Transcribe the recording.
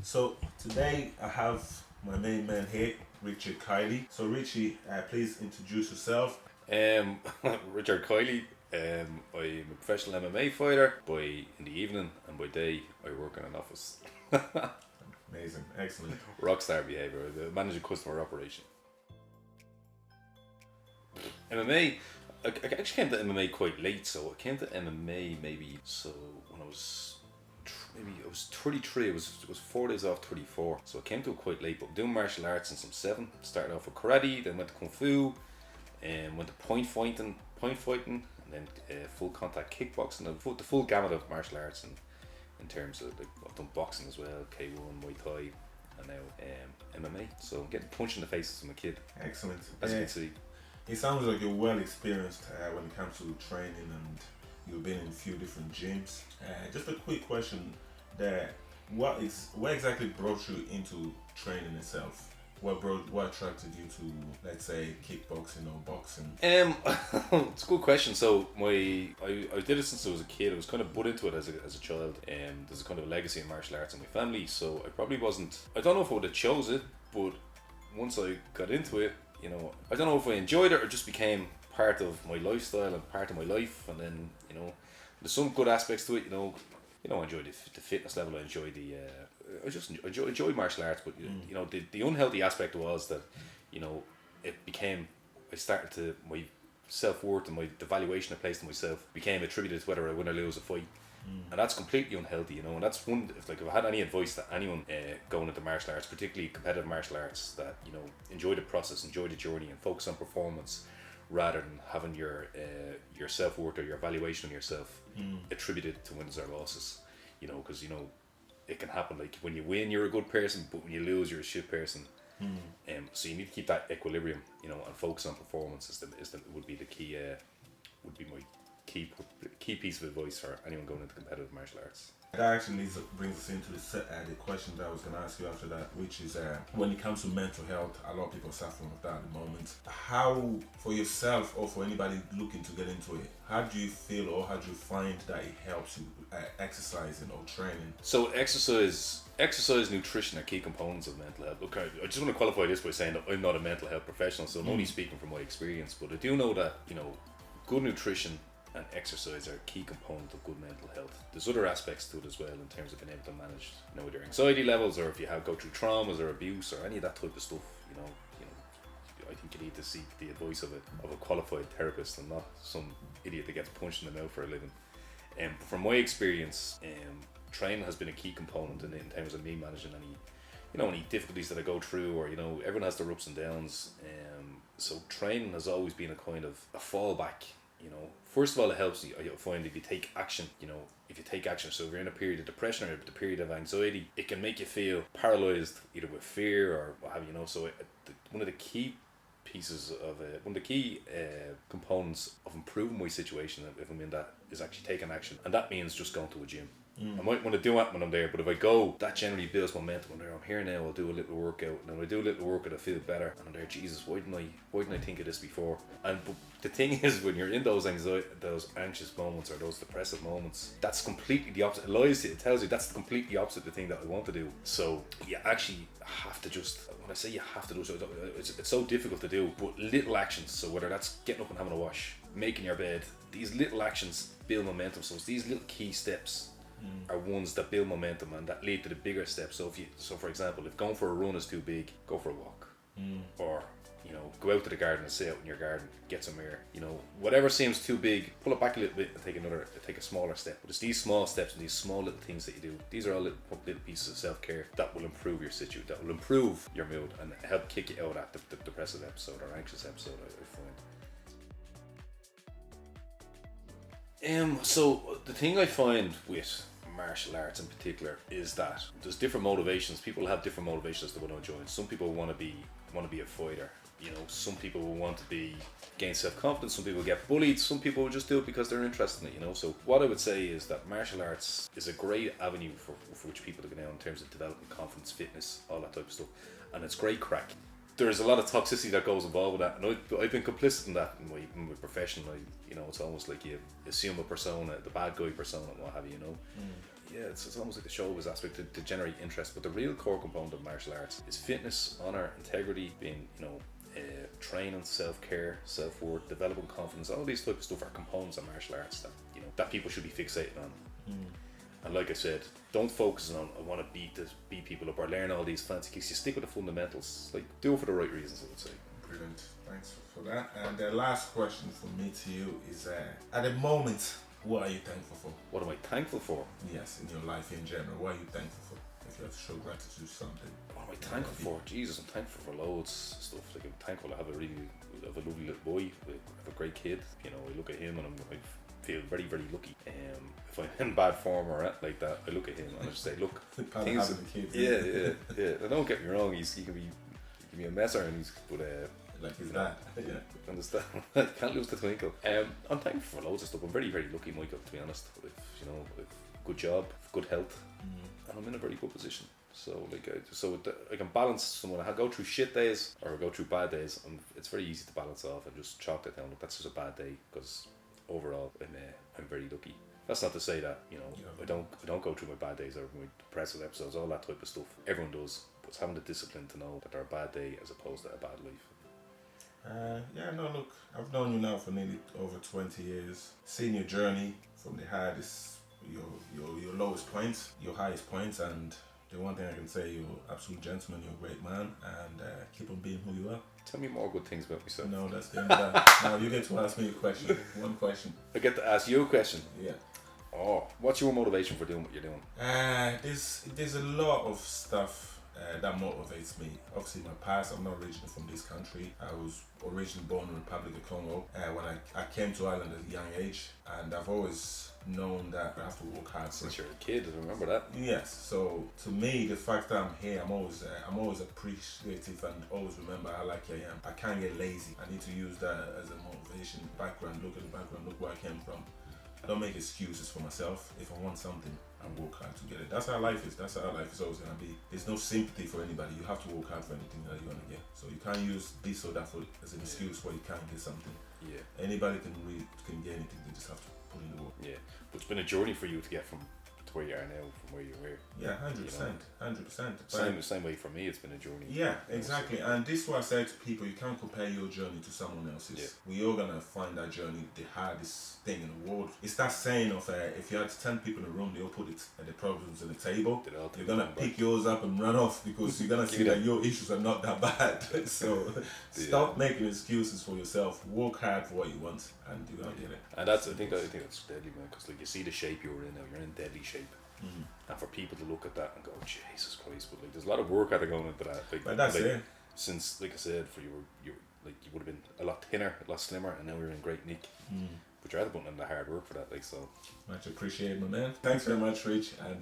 So today I have my main man here, Richard Kiely. So Richie, please introduce yourself. Um, Richard Kiely. I'm a professional MMA fighter. By in the evening and by day, I work in an office. Amazing, excellent. Rockstar behavior. The managing customer operation. MMA. I actually came to MMA quite late, so I came to MMA maybe when maybe I was 33. It was 4 days off 34, so I came to it quite late. But doing martial arts since I'm 7. Started off with karate, then went to kung fu, and went to point fighting, and then full contact kickboxing. The full gamut of martial arts, and in terms of like I've done boxing as well, K1, Muay Thai, and now MMA. So I'm getting punched in the face as a kid, Excellent. as you can see. It sounds like you're well experienced when it comes to training, and you've been in a few different gyms. Just a quick question there. What exactly brought you into training itself? What attracted you to, let's say, kickboxing or boxing? It's a good question. So I did it since I was a kid. I was kind of put into it as a child. There's a kind of a legacy in martial arts in my family. So I probably wasn't. I don't know if I would have chose it, but once I got into it, I don't know if I enjoyed it or just became part of my lifestyle and part of my life. And then there's some good aspects to it. I enjoyed the fitness level. I enjoyed I just enjoyed martial arts, but the unhealthy aspect was that it became, I started to, my self-worth and the valuation I placed on myself became attributed to whether I win or lose a fight. And that's completely unhealthy, and that's one. If I had any advice to anyone going into martial arts, particularly competitive martial arts, that enjoy the process, enjoy the journey, and focus on performance rather than having your self-worth or your valuation on yourself attributed to wins or losses. Because it can happen. Like when you win, you're a good person, but when you lose, you're a shit person. So you need to keep that equilibrium, and focus on performance would be the key. Would be my key piece of advice for anyone going into competitive martial arts. That actually brings us into the question that I was going to ask you after that, which is when it comes to mental health, a lot of people are suffering with that at the moment. How, for yourself or for anybody looking to get into it, how do you feel or how do you find that it helps you exercising or training? So exercise, nutrition are key components of mental health. Look, I just want to qualify this by saying that I'm not a mental health professional, so I'm only speaking from my experience, but I do know that, good nutrition and exercise are a key component of good mental health. There's other aspects to it as well in terms of being able to manage, your anxiety levels, or if you go through traumas or abuse or any of that type of stuff. I think you need to seek the advice of a qualified therapist and not some idiot that gets punched in the mouth for a living. From my experience, training has been a key component in terms of me managing any difficulties that I go through, or everyone has their ups and downs. So training has always been a kind of a fallback. First of all, it helps you. I find if you take action, so if you're in a period of depression or a period of anxiety, it can make you feel paralyzed either with fear or what have you. So one of the key components of improving my situation, if I'm in that, is actually taking action, and that means just going to a gym. I might want to do it when I'm there, but if I go, that generally builds momentum. When I'm here now, I'll do a little workout, and when I do a little workout, I feel better, and I'm there, Jesus, why didn't I think of this before? But the thing is, when you're in those anxious moments or those depressive moments, that's completely the opposite. It tells you that's completely opposite the thing that I want to do. So you actually have to when I say you have to do, so it's so difficult to do, but little actions. So whether that's getting up and having a wash, making your bed, these little actions build momentum. So it's these little key steps are ones that build momentum and that lead to the bigger steps. So for example, if going for a run is too big, go for a walk, or go out to the garden and sit out in your garden, get some air. Whatever seems too big, pull it back a little bit and take a smaller step. But it's these small steps and these small little things that you do. These are all little pieces of self-care that will improve your situation, that will improve your mood and help kick you out at the depressive episode or anxious episode, I find. So the thing I find with martial arts in particular is that there's different motivations. People have different motivations that want to join. Some people want to be a fighter. Some people will want to gain self-confidence. Some people get bullied. Some people will just do it because they're interested in it. So what I would say is that martial arts is a great avenue for which people to go down in terms of developing confidence, fitness, all that type of stuff, and it's great crack. There's a lot of toxicity that goes involved with that, and I've been complicit in that in my profession. It's almost like you assume a persona, the bad guy persona, and what have you. yeah, it's almost like the showbiz aspect to generate interest, but the real core component of martial arts is fitness, honor, integrity, being, training, self-care, self-worth, developing confidence. All these type of stuff are components of martial arts that that people should be fixated on. And like I said, don't focus on I want to beat people up or learn all these fancy kicks. You stick with the fundamentals. Like, do it for the right reasons, I would say. Brilliant. Thanks for that. And the last question from me to you is, at the moment, what are you thankful for? What am I thankful for? Yes, in your life in general. What are you thankful for? If you have to show gratitude to something. What am I thankful for? Jesus, I'm thankful for loads of stuff. Like, I'm thankful I have a lovely little boy. I have a great kid. I look at him and I feel very, very lucky. If I'm in bad form or anything like that, I look at him and I just say, look, things. Yeah. Now, don't get me wrong. He can be a messer, and like his dad. Yeah. Understand? Can't lose the twinkle. I'm thankful for loads of stuff. I'm very, very lucky, Michael. To be honest, with good job, good health, and I'm in a very good position. So I can balance. When I go through shit days or I go through bad days, it's very easy to balance off and just chalk that down. Look, that's just a bad day, because overall I'm very lucky. That's not to say that I don't go through my bad days or my depressive episodes, all that type of stuff. Everyone does, but it's having the discipline to know that they're a bad day as opposed to a bad life. Look, I've known you now for nearly over 20 years. Seen your journey from the hardest, your lowest points, your highest points, and the one thing I can say, you're an absolute gentleman, you're a great man, and keep on being who you are. Tell me more good things about myself. No, that's the end of that. Now you get to ask me a question. One question. I get to ask you a question? Yeah. Oh, what's your motivation for doing what you're doing? There's a lot of stuff that motivates me. Obviously, my past, I'm not originally from this country. I was originally born in the Republic of Congo when I came to Ireland at a young age, and I've always known that I have to work hard. Since you're a kid, I remember that. Yes, so to me, the fact that I'm here, I'm always appreciative and always remember how lucky I am. I can't get lazy. I need to use that as a motivation. Look at the background, look where I came from. I don't make excuses for myself. If I want something, I work hard to get it. That's how life is. That's how life is always going to be. There's no sympathy for anybody. You have to work hard for anything that you want to get. So you can't use this or that as an excuse why you can't get something. Yeah. Anybody can get anything. They just have to put in the work. Yeah. But it's been a journey for you to get from to where you are now, from where you were. Yeah, 100%. Same way for me, it's been a journey. Yeah, exactly. And this is what I say to people, you can't compare your journey to someone else's. Yeah. We all gonna find that journey the hardest thing in the world. It's that saying of if you had 10 people in a room, they all put the problems on the table. You're gonna pick yours up and run off because you're gonna see that your issues are not that bad. So stop making excuses for yourself. Work hard for what you want, and you're gonna get it. And I think that's deadly, man. Because you see the shape you're in now, you're in deadly shape. And for people to look at that and go, Jesus Christ, but there's a lot of work out of going into that. But that's it. Since, like I said, you would have been a lot thinner, a lot slimmer, and now you're in great nick. But you're at the button and the hard work for that, so. Much appreciated, my man. Thanks very much, Rich, and